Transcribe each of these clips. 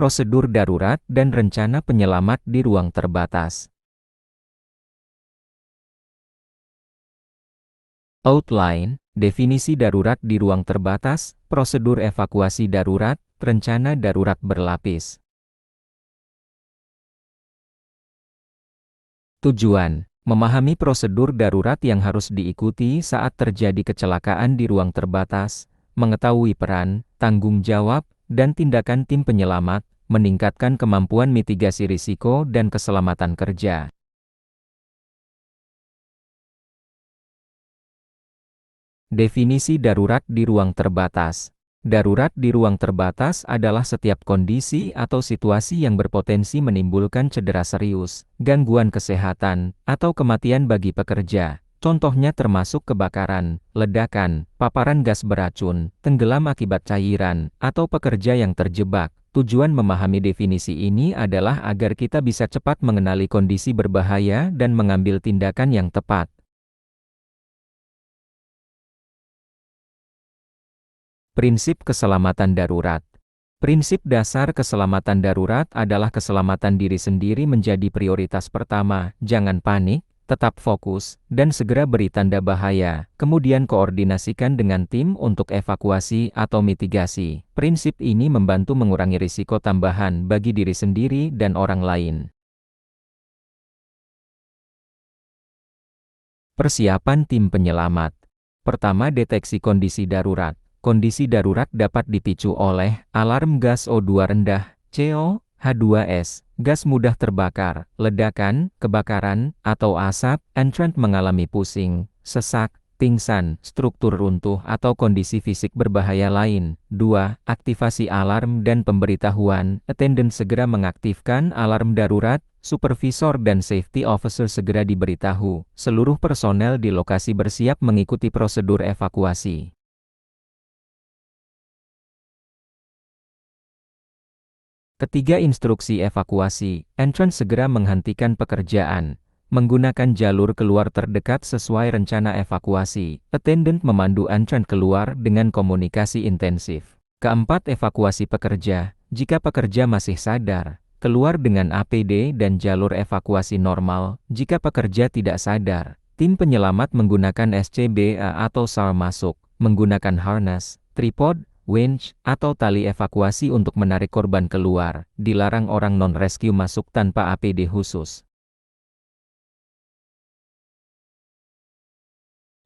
prosedur darurat dan rencana penyelamat di ruang terbatas. Outline, definisi darurat di ruang terbatas, prosedur evakuasi darurat, rencana darurat berlapis. Tujuan, memahami prosedur darurat yang harus diikuti saat terjadi kecelakaan di ruang terbatas, mengetahui peran, tanggung jawab, dan tindakan tim penyelamat, meningkatkan kemampuan mitigasi risiko dan keselamatan kerja. Definisi darurat di ruang terbatas. Darurat di ruang terbatas adalah setiap kondisi atau situasi yang berpotensi menimbulkan cedera serius, gangguan kesehatan, atau kematian bagi pekerja. Contohnya termasuk kebakaran, ledakan, paparan gas beracun, tenggelam akibat cairan, atau pekerja yang terjebak. Tujuan memahami definisi ini adalah agar kita bisa cepat mengenali kondisi berbahaya dan mengambil tindakan yang tepat. Prinsip keselamatan darurat. Prinsip dasar keselamatan darurat adalah keselamatan diri sendiri menjadi prioritas pertama. Jangan panik, tetap fokus, dan segera beri tanda bahaya. Kemudian koordinasikan dengan tim untuk evakuasi atau mitigasi. Prinsip ini membantu mengurangi risiko tambahan bagi diri sendiri dan orang lain. Persiapan tim penyelamat. Pertama, deteksi kondisi darurat. Kondisi darurat dapat dipicu oleh alarm gas O2 rendah, CO, H2S, gas mudah terbakar, ledakan, kebakaran, atau asap, entrant mengalami pusing, sesak, pingsan, struktur runtuh atau kondisi fisik berbahaya lain. 2. Aktivasi alarm dan pemberitahuan. Attendant segera mengaktifkan alarm darurat, supervisor dan safety officer segera diberitahu. Seluruh personel di lokasi bersiap mengikuti prosedur evakuasi. Ketiga, instruksi evakuasi. Entrant segera menghentikan pekerjaan, menggunakan jalur keluar terdekat sesuai rencana evakuasi. Attendant memandu entrant keluar dengan komunikasi intensif. Keempat, evakuasi pekerja. Jika pekerja masih sadar, keluar dengan APD dan jalur evakuasi normal. Jika pekerja tidak sadar, tim penyelamat menggunakan SCBA atau SAR masuk, menggunakan harness, tripod, winch, atau tali evakuasi untuk menarik korban keluar. Dilarang orang non-rescue masuk tanpa APD khusus.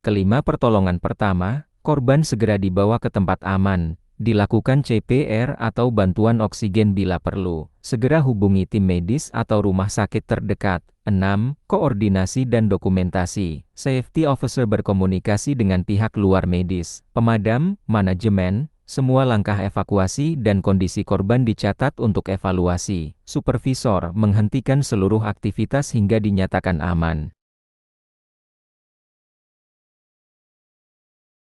Kelima, pertolongan pertama, korban segera dibawa ke tempat aman. Dilakukan CPR atau bantuan oksigen bila perlu. Segera hubungi tim medis atau rumah sakit terdekat. 6. Koordinasi dan dokumentasi. Safety officer berkomunikasi dengan pihak luar medis, pemadam, manajemen. Semua langkah evakuasi dan kondisi korban dicatat untuk evaluasi. Supervisor menghentikan seluruh aktivitas hingga dinyatakan aman.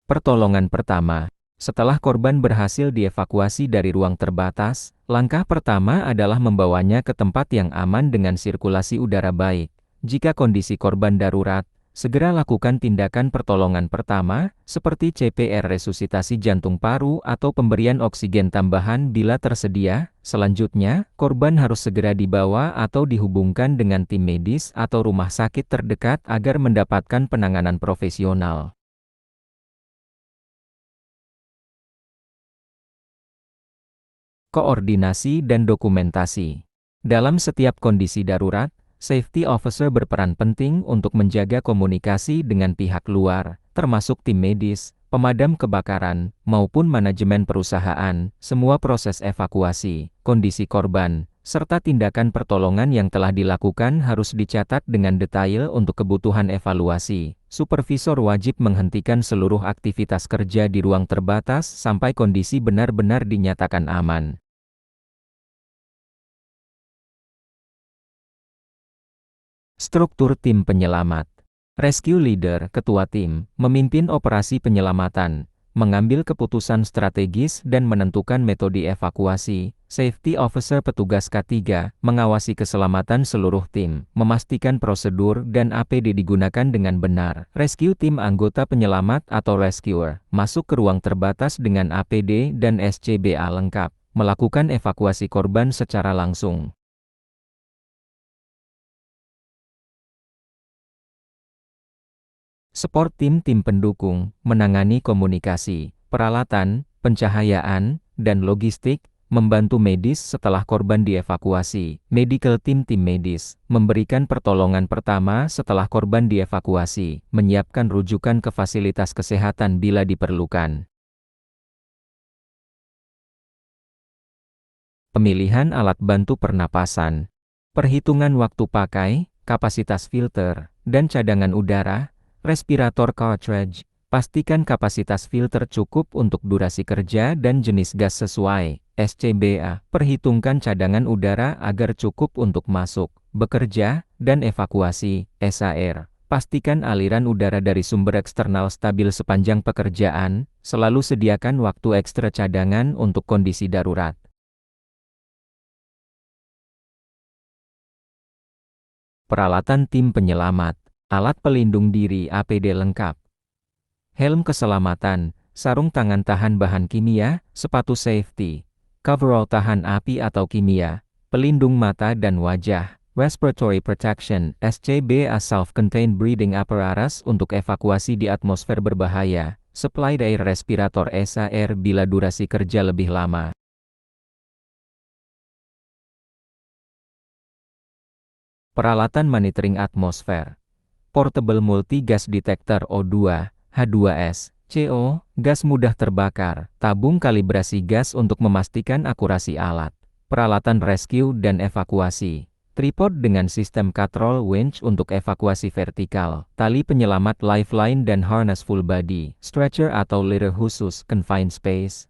Pertolongan pertama. Setelah korban berhasil dievakuasi dari ruang terbatas, langkah pertama adalah membawanya ke tempat yang aman dengan sirkulasi udara baik. Jika kondisi korban darurat, segera lakukan tindakan pertolongan pertama, seperti CPR resusitasi jantung paru atau pemberian oksigen tambahan bila tersedia. Selanjutnya, korban harus segera dibawa atau dihubungkan dengan tim medis atau rumah sakit terdekat agar mendapatkan penanganan profesional. Koordinasi dan dokumentasi. Dalam setiap kondisi darurat, safety officer berperan penting untuk menjaga komunikasi dengan pihak luar, termasuk tim medis, pemadam kebakaran, maupun manajemen perusahaan. Semua proses evakuasi, kondisi korban, serta tindakan pertolongan yang telah dilakukan harus dicatat dengan detail untuk kebutuhan evaluasi. Supervisor wajib menghentikan seluruh aktivitas kerja di ruang terbatas sampai kondisi benar-benar dinyatakan aman. Struktur tim penyelamat. Rescue leader, ketua tim, memimpin operasi penyelamatan, mengambil keputusan strategis dan menentukan metode evakuasi. Safety officer, petugas K3, mengawasi keselamatan seluruh tim, memastikan prosedur dan APD digunakan dengan benar. Rescue tim, anggota penyelamat atau rescuer, masuk ke ruang terbatas dengan APD dan SCBA lengkap, melakukan evakuasi korban secara langsung. Support tim pendukung, menangani komunikasi, peralatan, pencahayaan, dan logistik, membantu medis setelah korban dievakuasi. Medical tim medis, memberikan pertolongan pertama setelah korban dievakuasi, menyiapkan rujukan ke fasilitas kesehatan bila diperlukan. Pemilihan alat bantu pernapasan, perhitungan waktu pakai, kapasitas filter, dan cadangan udara, respirator cartridge, pastikan kapasitas filter cukup untuk durasi kerja dan jenis gas sesuai, SCBA, perhitungkan cadangan udara agar cukup untuk masuk, bekerja, dan evakuasi, SAR. Pastikan aliran udara dari sumber eksternal stabil sepanjang pekerjaan, selalu sediakan waktu ekstra cadangan untuk kondisi darurat. Peralatan tim penyelamat, alat pelindung diri APD lengkap, helm keselamatan, sarung tangan tahan bahan kimia, sepatu safety, coverall tahan api atau kimia, pelindung mata dan wajah, respiratory protection, SCBA self-contained breathing apparatus untuk evakuasi di atmosfer berbahaya, supplied air respirator SAR bila durasi kerja lebih lama. Peralatan monitoring atmosfer, portable multi-gas detector O2, H2S, CO, gas mudah terbakar, tabung kalibrasi gas untuk memastikan akurasi alat, peralatan rescue dan evakuasi, tripod dengan sistem control winch untuk evakuasi vertikal, tali penyelamat lifeline dan harness full body, stretcher atau litter khusus, confined space.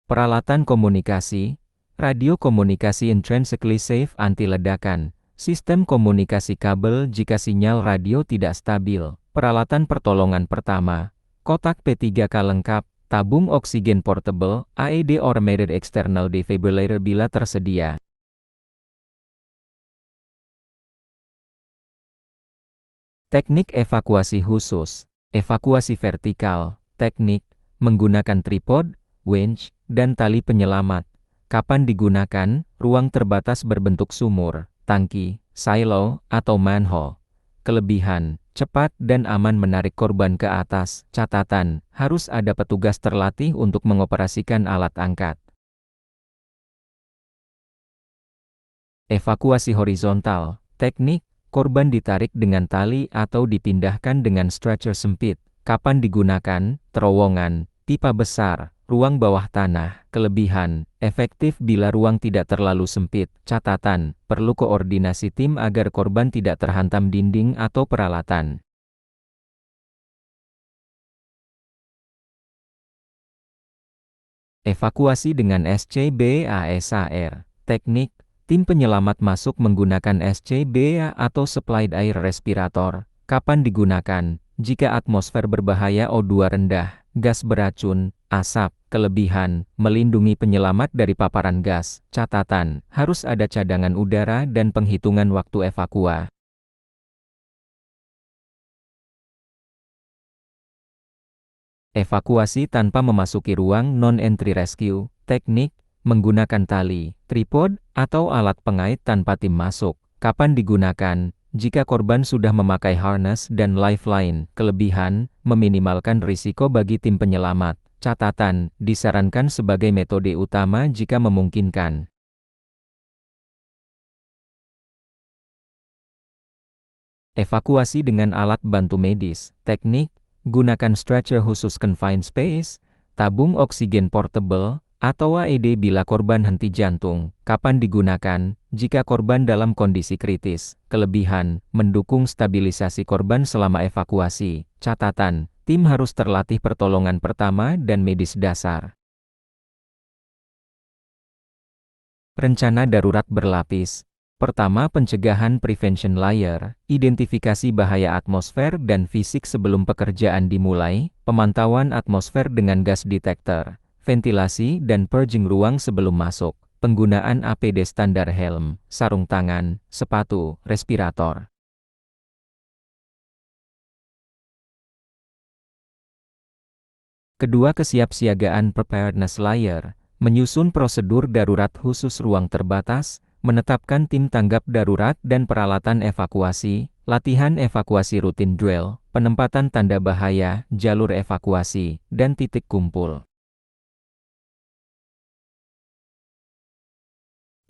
Peralatan komunikasi, radio komunikasi intrinsically safe anti-ledakan, sistem komunikasi kabel jika sinyal radio tidak stabil, peralatan pertolongan pertama, kotak P3K lengkap, tabung oksigen portable, AED automated external defibrillator bila tersedia. Teknik evakuasi khusus, evakuasi vertikal, teknik, menggunakan tripod, winch, dan tali penyelamat. Kapan digunakan? Ruang terbatas berbentuk sumur, tangki, silo, atau manhole. Kelebihan, cepat dan aman menarik korban ke atas. Catatan, harus ada petugas terlatih untuk mengoperasikan alat angkat. Evakuasi horizontal, teknik, korban ditarik dengan tali atau dipindahkan dengan stretcher sempit. Kapan digunakan? Terowongan, pipa besar, ruang bawah tanah. Kelebihan, efektif bila ruang tidak terlalu sempit. Catatan, perlu koordinasi tim agar korban tidak terhantam dinding atau peralatan. Evakuasi dengan SCBA SAR, teknik, tim penyelamat masuk menggunakan SCBA atau supplied air respirator. Kapan digunakan? Jika atmosfer berbahaya O2 rendah, gas beracun, asap. Kelebihan, melindungi penyelamat dari paparan gas. Catatan, harus ada cadangan udara dan penghitungan waktu evakua. Evakuasi tanpa memasuki ruang non-entry rescue, teknik, menggunakan tali, tripod, atau alat pengait tanpa tim masuk. Kapan digunakan? Jika korban sudah memakai harness dan lifeline. Kelebihan, meminimalkan risiko bagi tim penyelamat. Catatan, disarankan sebagai metode utama jika memungkinkan. Evakuasi dengan alat bantu medis, teknik, gunakan stretcher khusus confined space, tabung oksigen portable, atau AED bila korban henti jantung. Kapan digunakan? Jika korban dalam kondisi kritis. Kelebihan, mendukung stabilisasi korban selama evakuasi. Catatan, tim harus terlatih pertolongan pertama dan medis dasar. Rencana darurat berlapis. Pertama, pencegahan prevention layer, identifikasi bahaya atmosfer dan fisik sebelum pekerjaan dimulai, pemantauan atmosfer dengan gas detector, ventilasi dan purging ruang sebelum masuk, penggunaan APD standar helm, sarung tangan, sepatu, respirator. Kedua, kesiapsiagaan preparedness layer, menyusun prosedur darurat khusus ruang terbatas, menetapkan tim tanggap darurat dan peralatan evakuasi, latihan evakuasi rutin drill, penempatan tanda bahaya, jalur evakuasi, dan titik kumpul.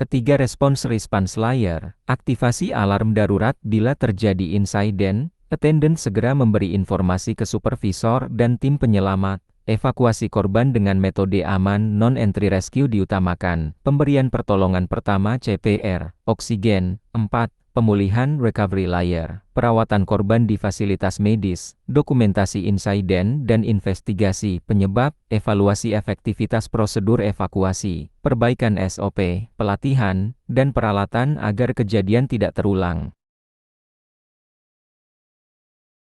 Ketiga, response layer, aktivasi alarm darurat bila terjadi insiden, attendant segera memberi informasi ke supervisor dan tim penyelamat. Evakuasi korban dengan metode aman non-entry rescue diutamakan. Pemberian pertolongan pertama CPR, oksigen. 4. Pemulihan recovery layer, perawatan korban di fasilitas medis, dokumentasi insiden dan investigasi penyebab, evaluasi efektivitas prosedur evakuasi, perbaikan SOP, pelatihan, dan peralatan agar kejadian tidak terulang.